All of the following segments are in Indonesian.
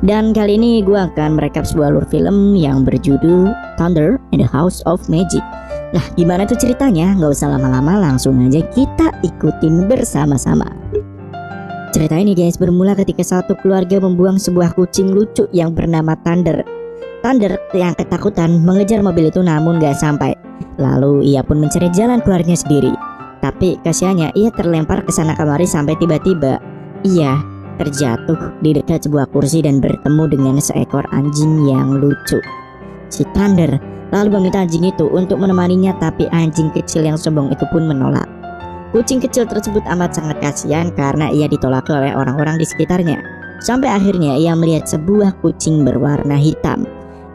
Dan kali ini gue akan merekap sebuah alur film yang berjudul Thunder in the House of Magic. Nah, gimana tuh ceritanya? Gak usah lama-lama, langsung aja kita ikutin bersama-sama. Cerita ini guys bermula ketika satu keluarga membuang sebuah kucing lucu yang bernama Thunder. Thunder yang ketakutan mengejar mobil itu namun gak sampai. Lalu ia pun mencari jalan keluarnya sendiri. Tapi kasihannya ia terlempar ke sana kemari sampai tiba-tiba ia terjatuh di dekat sebuah kursi dan bertemu dengan seekor anjing yang lucu. Si Thunder lalu meminta anjing itu untuk menemaninya, tapi anjing kecil yang sombong itu pun menolak. Kucing kecil tersebut amat sangat kasihan karena ia ditolak oleh orang-orang di sekitarnya. Sampai akhirnya ia melihat sebuah kucing berwarna hitam.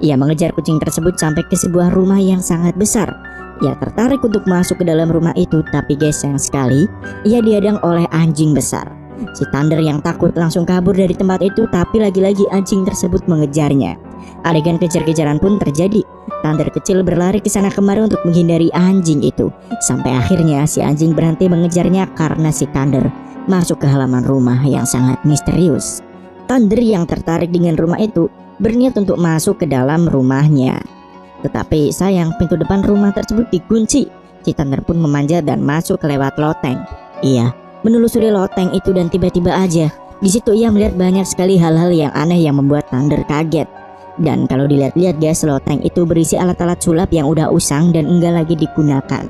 Ia mengejar kucing tersebut sampai ke sebuah rumah yang sangat besar. Ia tertarik untuk masuk ke dalam rumah itu, tapi guys, sayang sekali ia dihadang oleh anjing besar. Si Thunder yang takut langsung kabur dari tempat itu, tapi lagi-lagi anjing tersebut mengejarnya. Adegan kejar-kejaran pun terjadi. Thunder kecil berlari ke sana kemari untuk menghindari anjing itu. Sampai akhirnya si anjing berhenti mengejarnya karena si Thunder masuk ke halaman rumah yang sangat misterius. Thunder yang tertarik dengan rumah itu berniat untuk masuk ke dalam rumahnya. Tetapi sayang, pintu depan rumah tersebut dikunci. Si Thunder pun memanjat dan masuk lewat loteng. Ia menelusuri loteng itu dan tiba-tiba aja di situ ia melihat banyak sekali hal-hal yang aneh yang membuat Thunder kaget. Dan kalau dilihat-lihat guys, loteng itu berisi alat-alat sulap yang udah usang dan enggak lagi digunakan.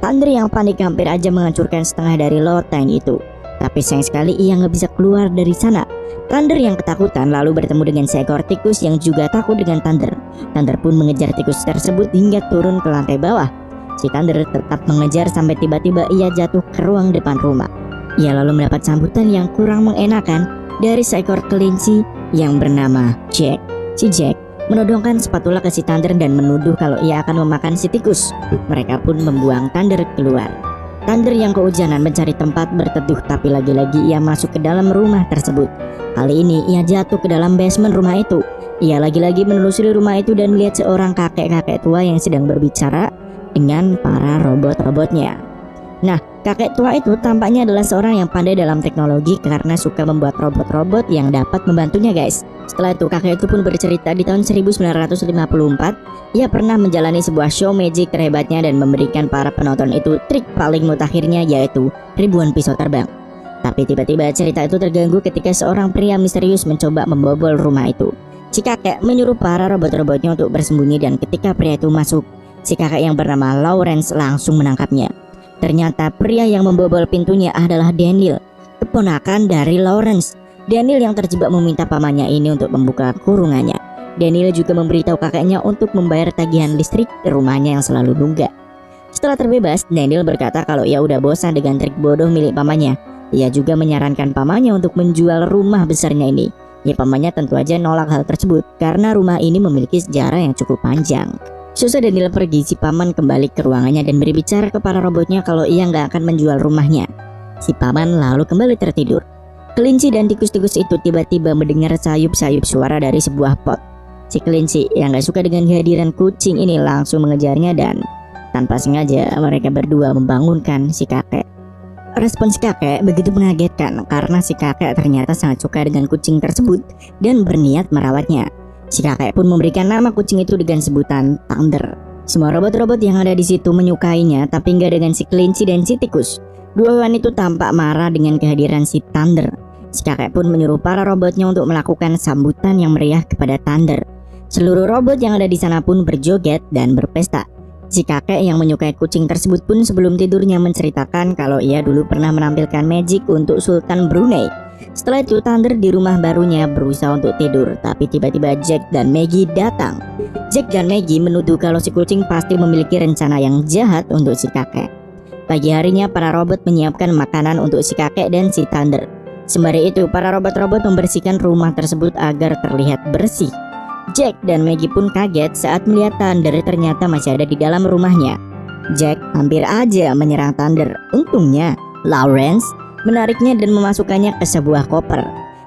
Thunder yang panik hampir aja menghancurkan setengah dari loteng itu. Tapi sayang sekali ia nggak bisa keluar dari sana. Thunder yang ketakutan lalu bertemu dengan seekor tikus yang juga takut dengan Thunder. Thunder pun mengejar tikus tersebut hingga turun ke lantai bawah. Si Thunder tetap mengejar sampai tiba-tiba ia jatuh ke ruang depan rumah. Ia lalu mendapat sambutan yang kurang mengenakan dari seekor kelinci yang bernama Jack. Si Jack menodongkan spatula ke si Thunder dan menuduh kalau ia akan memakan si tikus. Mereka pun membuang Thunder keluar. Thunder yang kehujanan mencari tempat berteduh, tapi lagi-lagi ia masuk ke dalam rumah tersebut. Kali ini ia jatuh ke dalam basement rumah itu. Ia lagi-lagi menelusuri rumah itu dan melihat seorang kakek-kakek tua yang sedang berbicara dengan para robot-robotnya. Nah, kakek tua itu tampaknya adalah seorang yang pandai dalam teknologi karena suka membuat robot-robot yang dapat membantunya guys. Setelah itu kakek itu pun bercerita di tahun 1954 ia pernah menjalani sebuah show magic terhebatnya dan memberikan para penonton itu trik paling mutakhirnya, yaitu ribuan pisau terbang. Tapi tiba-tiba cerita itu terganggu ketika seorang pria misterius mencoba membobol rumah itu. Si kakek menyuruh para robot-robotnya untuk bersembunyi dan ketika pria itu masuk, si kakek yang bernama Lawrence langsung menangkapnya. Ternyata pria yang membobol pintunya adalah Daniel, keponakan dari Lawrence. Daniel yang terjebak meminta pamannya ini untuk membuka kurungannya. Daniel juga memberitahu kakeknya untuk membayar tagihan listrik di rumahnya yang selalu nunggak. Setelah terbebas, Daniel berkata kalau ia udah bosan dengan trik bodoh milik pamannya. Ia juga menyarankan pamannya untuk menjual rumah besarnya ini. Ya, pamannya tentu aja nolak hal tersebut karena rumah ini memiliki sejarah yang cukup panjang. Susah Daniel pergi, si paman kembali ke ruangannya dan berbicara ke para robotnya kalau ia nggak akan menjual rumahnya. Si paman lalu kembali tertidur. Kelinci dan tikus-tikus itu tiba-tiba mendengar sayup-sayup suara dari sebuah pot. Si kelinci yang gak suka dengan kehadiran kucing ini langsung mengejarnya dan tanpa sengaja mereka berdua membangunkan si kakek. Respon si kakek begitu mengagetkan karena si kakek ternyata sangat suka dengan kucing tersebut dan berniat merawatnya. Si kakek pun memberikan nama kucing itu dengan sebutan Thunder. Semua robot-robot yang ada di situ menyukainya, tapi nggak dengan si kelinci dan si tikus. Dua hewan itu tampak marah dengan kehadiran si Thunder. Si kakek pun menyuruh para robotnya untuk melakukan sambutan yang meriah kepada Thunder. Seluruh robot yang ada di sana pun berjoget dan berpesta. Si kakek yang menyukai kucing tersebut pun sebelum tidurnya menceritakan kalau ia dulu pernah menampilkan magic untuk Sultan Brunei. Setelah itu Thunder di rumah barunya berusaha untuk tidur, tapi tiba-tiba Jack dan Maggie datang. Jack dan Maggie menuduh kalau si kucing pasti memiliki rencana yang jahat untuk si kakek. Pagi harinya para robot menyiapkan makanan untuk si kakek dan si Thunder. Sembari itu para robot-robot membersihkan rumah tersebut agar terlihat bersih. Jack dan Maggie pun kaget saat melihat Thunder ternyata masih ada di dalam rumahnya. Jack hampir aja menyerang Thunder. Untungnya Lawrence menariknya dan memasukkannya ke sebuah koper.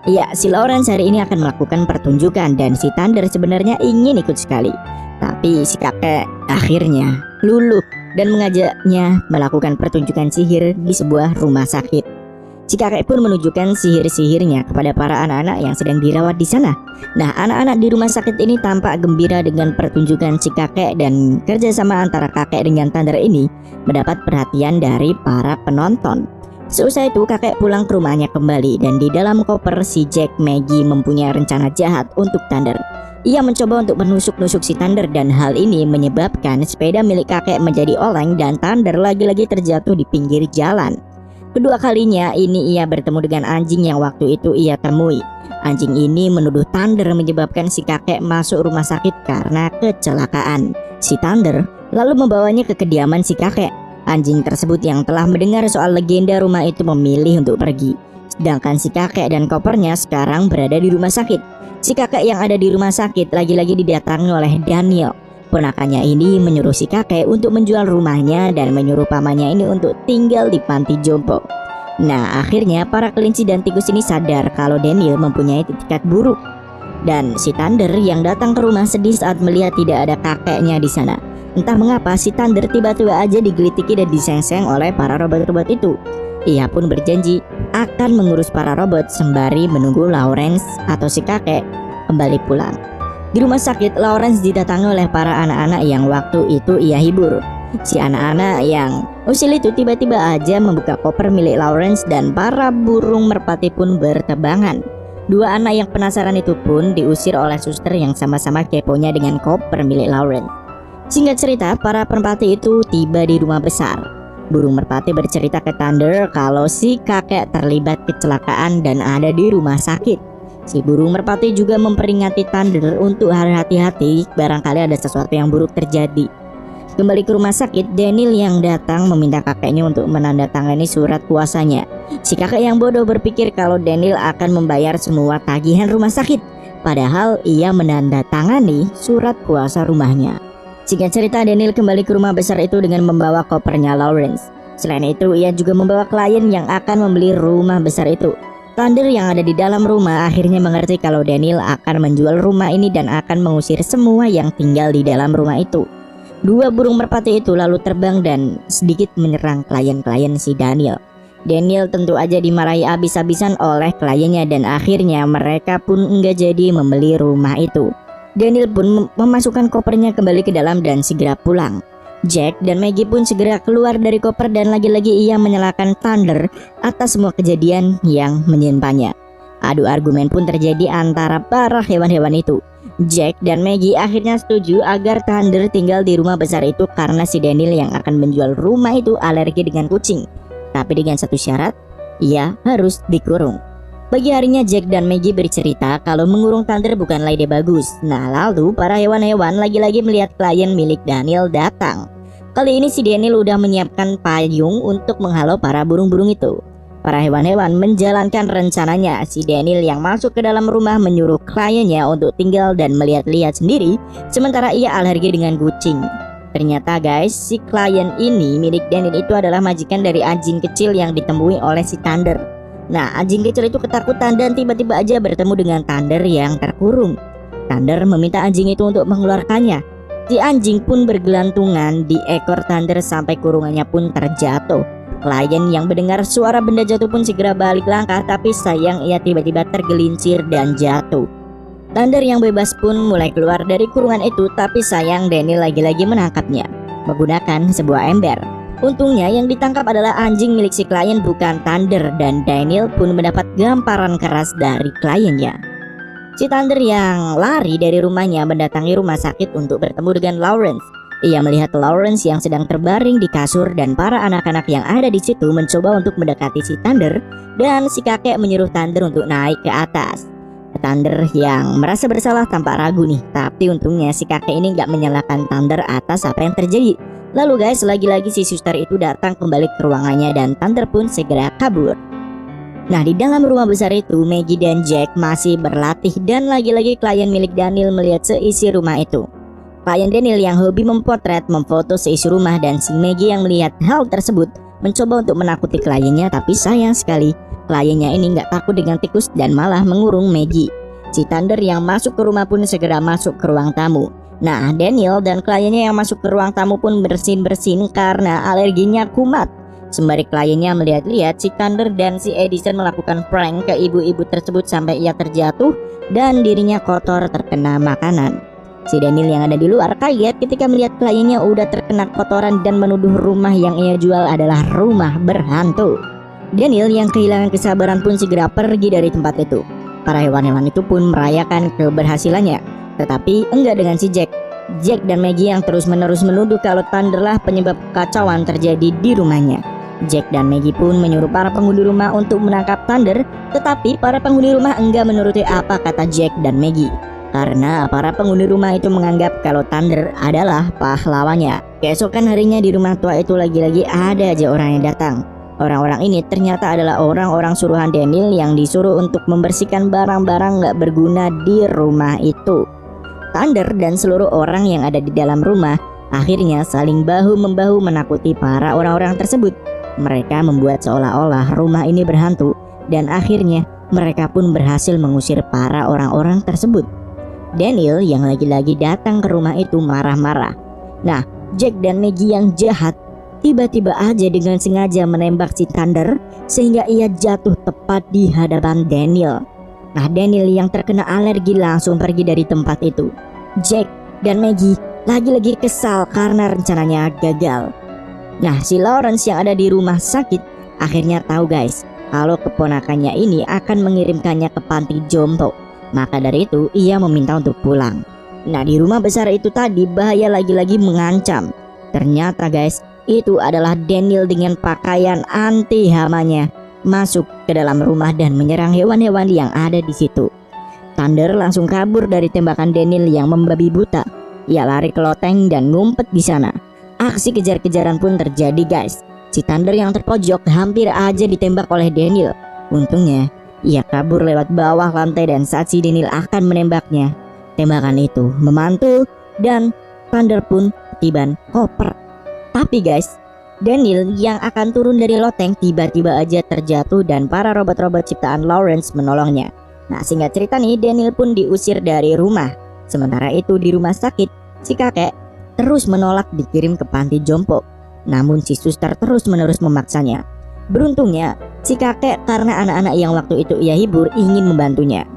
Ya, si Lawrence hari ini akan melakukan pertunjukan dan si Thunder sebenarnya ingin ikut sekali. Tapi si kakek akhirnya luluh dan mengajaknya melakukan pertunjukan sihir di sebuah rumah sakit. Si Si kakek pun menunjukkan sihir-sihirnya kepada para anak-anak yang sedang dirawat di sana. Nah, anak-anak di rumah sakit ini tampak gembira dengan pertunjukan si kakek, dan kerjasama antara kakek dengan Thunder ini mendapat perhatian dari para penonton. Seusai itu kakek pulang ke rumahnya kembali, dan di dalam koper si Jack Maggie mempunyai rencana jahat untuk Thunder. Ia mencoba untuk menusuk-nusuk si Thunder, dan hal ini menyebabkan sepeda milik kakek menjadi oleng dan Thunder lagi-lagi terjatuh di pinggir jalan. Kedua kalinya ini ia bertemu dengan anjing yang waktu itu ia temui. Anjing ini menuduh Thunder menyebabkan si kakek masuk rumah sakit karena kecelakaan. Si Thunder lalu membawanya ke kediaman si kakek. Anjing tersebut yang telah mendengar soal legenda rumah itu memilih untuk pergi. Sedangkan si kakek dan kopernya sekarang berada di rumah sakit. Si kakek yang ada di rumah sakit lagi-lagi didatangi oleh Daniel. Ponakannya ini menyuruh si kakek untuk menjual rumahnya dan menyuruh pamannya ini untuk tinggal di panti jompo. Nah, akhirnya para kelinci dan tikus ini sadar kalau Daniel mempunyai itikat buruk. Dan si Thunder yang datang ke rumah sedih saat melihat tidak ada kakeknya di sana. Entah mengapa si Thunder tiba-tiba aja digelitiki dan diseng-seng oleh para robot-robot itu. Ia pun berjanji akan mengurus para robot sembari menunggu Lawrence atau si kakek kembali pulang. Di rumah sakit, Lawrence didatangi oleh para anak-anak yang waktu itu ia hibur. Si anak-anak yang usil itu tiba-tiba aja membuka koper milik Lawrence dan para burung merpati pun bertebangan. Dua anak yang penasaran itu pun diusir oleh suster yang sama-sama keponya dengan koper milik Lawrence. Singkat cerita, para merpati itu tiba di rumah besar. Burung merpati bercerita ke Thunder kalau si kakek terlibat kecelakaan dan ada di rumah sakit. Si burung merpati juga memperingati Thunder untuk hati-hati, barangkali ada sesuatu yang buruk terjadi. Kembali ke rumah sakit, Daniel yang datang meminta kakeknya untuk menandatangani surat kuasanya. Si kakek yang bodoh berpikir kalau Daniel akan membayar semua tagihan rumah sakit, padahal ia menandatangani surat kuasa rumahnya. Singkat cerita, Daniel kembali ke rumah besar itu dengan membawa kopernya Lawrence. Selain itu, ia juga membawa klien yang akan membeli rumah besar itu. Thunder yang ada di dalam rumah akhirnya mengerti kalau Daniel akan menjual rumah ini dan akan mengusir semua yang tinggal di dalam rumah itu. Dua burung merpati itu lalu terbang dan sedikit menyerang klien-klien si Daniel. Daniel tentu aja dimarahi habis-habisan oleh kliennya dan akhirnya mereka pun enggak jadi membeli rumah itu. Daniel pun memasukkan kopernya kembali ke dalam dan segera pulang. Jack dan Maggie pun segera keluar dari koper dan lagi-lagi ia menyalahkan Thunder atas semua kejadian yang menimpanya. Adu argumen pun terjadi antara para hewan-hewan itu. Jack dan Maggie akhirnya setuju agar Thunder tinggal di rumah besar itu karena si Daniel yang akan menjual rumah itu alergi dengan kucing. Tapi dengan satu syarat, ia harus dikurung. Pagi harinya Jack dan Maggie bercerita kalau mengurung Thunder bukanlah ide bagus. Nah, lalu para hewan-hewan lagi-lagi melihat klien milik Daniel datang. Kali ini si Daniel udah menyiapkan payung untuk menghalau para burung-burung itu. Para hewan-hewan menjalankan rencananya. Si Daniel yang masuk ke dalam rumah menyuruh kliennya untuk tinggal dan melihat-lihat sendiri, sementara ia alergi dengan kucing. Ternyata guys, si klien ini milik Daniel itu adalah majikan dari anjing kecil yang ditemui oleh si Thunder. Nah, anjing kecil itu ketakutan dan tiba-tiba aja bertemu dengan Thunder yang terkurung. Thunder meminta anjing itu untuk mengeluarkannya. Si anjing pun bergelantungan di ekor Thunder sampai kurungannya pun terjatuh. Klien yang mendengar suara benda jatuh pun segera balik langkah, tapi sayang ia tiba-tiba tergelincir dan jatuh. Thunder yang bebas pun mulai keluar dari kurungan itu, tapi sayang Daniel lagi-lagi menangkapnya menggunakan sebuah ember. Untungnya yang ditangkap adalah anjing milik si klien, bukan Thunder, dan Daniel pun mendapat gamparan keras dari kliennya. Si Thunder yang lari dari rumahnya mendatangi rumah sakit untuk bertemu dengan Lawrence. Ia melihat Lawrence yang sedang terbaring di kasur dan para anak-anak yang ada di situ mencoba untuk mendekati si Thunder, dan si kakek menyuruh Thunder untuk naik ke atas. Thunder yang merasa bersalah tampak ragu nih, tapi untungnya si kakek ini gak menyalahkan Thunder atas apa yang terjadi. Lalu guys, lagi-lagi si suster itu datang kembali ke ruangannya dan Thunder pun segera kabur. Nah, di dalam rumah besar itu Maggie dan Jack masih berlatih dan lagi-lagi klien milik Daniel melihat seisi rumah itu. Klien Daniel yang hobi memotret memfoto seisi rumah dan si Maggie yang melihat hal tersebut mencoba untuk menakuti kliennya, tapi sayang sekali kliennya ini nggak takut dengan tikus dan malah mengurung Maggie. Si Thunder yang masuk ke rumah pun segera masuk ke ruang tamu. Nah, Daniel dan kliennya yang masuk ke ruang tamu pun bersin-bersin karena alerginya kumat. Sembari kliennya melihat-lihat, si Thunder dan si Edison melakukan prank ke ibu-ibu tersebut sampai ia terjatuh dan dirinya kotor terkena makanan. Si Daniel yang ada di luar kaget ketika melihat kliennya udah terkena kotoran dan menuduh rumah yang ia jual adalah rumah berhantu. Daniel yang kehilangan kesabaran pun segera pergi dari tempat itu. Para hewan-hewan itu pun merayakan keberhasilannya, tetapi enggak dengan si Jack. Jack dan Maggie yang terus-menerus menuduh kalau Thunder lah penyebab kekacauan terjadi di rumahnya. Jack dan Maggie pun menyuruh para penghuni rumah untuk menangkap Thunder, tetapi para penghuni rumah enggak menuruti apa kata Jack dan Maggie. Karena para penghuni rumah itu menganggap kalau Thunder adalah pahlawannya. Keesokan harinya di rumah tua itu lagi-lagi ada aja orang yang datang. Orang-orang ini ternyata adalah orang-orang suruhan Daniel yang disuruh untuk membersihkan barang-barang gak berguna di rumah itu. Thunder dan seluruh orang yang ada di dalam rumah akhirnya saling bahu-membahu menakuti para orang-orang tersebut. Mereka membuat seolah-olah rumah ini berhantu dan akhirnya mereka pun berhasil mengusir para orang-orang tersebut. Daniel yang lagi-lagi datang ke rumah itu marah-marah. Nah, Jack dan Maggie yang jahat tiba-tiba aja dengan sengaja menembak si Thunder sehingga ia jatuh tepat di hadapan Daniel. Nah, Daniel yang terkena alergi langsung pergi dari tempat itu. Jack dan Maggie lagi-lagi kesal karena rencananya gagal. Nah, si Lawrence yang ada di rumah sakit akhirnya tahu guys kalau keponakannya ini akan mengirimkannya ke panti jompo. Maka dari itu ia meminta untuk pulang. Nah, di rumah besar itu tadi bahaya lagi-lagi mengancam. Ternyata guys, itu adalah Daniel dengan pakaian anti hamanya masuk ke dalam rumah dan menyerang hewan-hewan yang ada di situ. Thunder langsung kabur dari tembakan Daniel yang membabi buta. Ia lari ke loteng dan ngumpet di sana. Aksi kejar-kejaran pun terjadi guys. Si Thunder yang terpojok hampir aja ditembak oleh Daniel. Untungnya ia kabur lewat bawah lantai dan saat si Daniel akan menembaknya, tembakan itu memantul dan Thunder pun ketiban koper. Tapi guys, Daniel yang akan turun dari loteng tiba-tiba aja terjatuh dan para robot-robot ciptaan Lawrence menolongnya. Nah, singkat cerita nih, Daniel pun diusir dari rumah. Sementara itu di rumah sakit, si kakek terus menolak dikirim ke panti jompo. Namun si suster terus-menerus memaksanya. Beruntungnya, si kakek karena anak-anak yang waktu itu ia hibur ingin membantunya.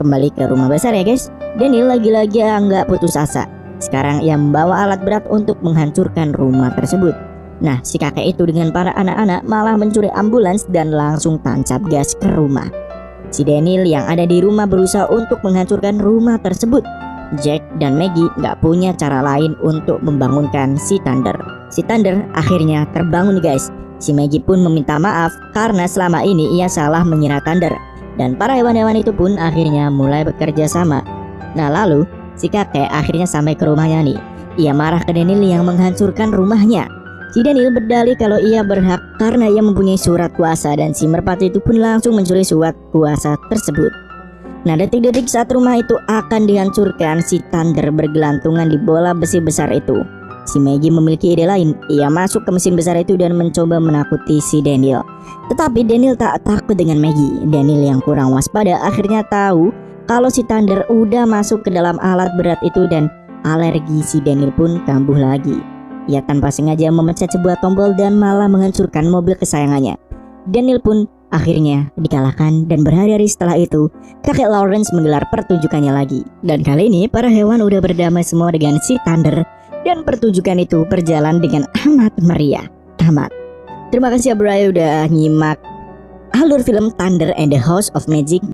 Kembali ke rumah besar ya guys, Daniel lagi-lagi nggak putus asa. Sekarang ia membawa alat berat untuk menghancurkan rumah tersebut. Nah, si kakek itu dengan para anak-anak malah mencuri ambulans dan langsung tancap gas ke rumah. Si Daniel yang ada di rumah berusaha untuk menghancurkan rumah tersebut. Jack dan Maggie nggak punya cara lain untuk membangunkan si Thunder. Si Thunder akhirnya terbangun guys. Si Maggie pun meminta maaf karena selama ini ia salah mengira Thunder. Dan para hewan-hewan itu pun akhirnya mulai bekerja sama. Nah, lalu si kakek akhirnya sampai ke rumahnya nih. Ia marah ke Daniel yang menghancurkan rumahnya. Si Daniel berdalih kalau ia berhak karena ia mempunyai surat kuasa dan si merpati itu pun langsung mencuri surat kuasa tersebut. Nah, detik-detik saat rumah itu akan dihancurkan, si Thunder bergelantungan di bola besi besar itu. Si Maggie memiliki ide lain. Ia masuk ke mesin besar itu dan mencoba menakuti si Daniel. Tetapi Daniel tak takut dengan Maggie. Daniel yang kurang waspada akhirnya tahu kalau si Thunder udah masuk ke dalam alat berat itu dan alergi si Daniel pun kambuh lagi. Ia tanpa sengaja memencet sebuah tombol dan malah menghancurkan mobil kesayangannya. Daniel pun akhirnya dikalahkan dan berhari-hari setelah itu kakek Lawrence menggelar pertunjukannya lagi. Dan kali ini para hewan udah berdamai semua dengan si Thunder. Dan pertunjukan itu berjalan dengan amat meriah. Terima kasih ya bro udah nyimak alur film Thunder and the House of Magic.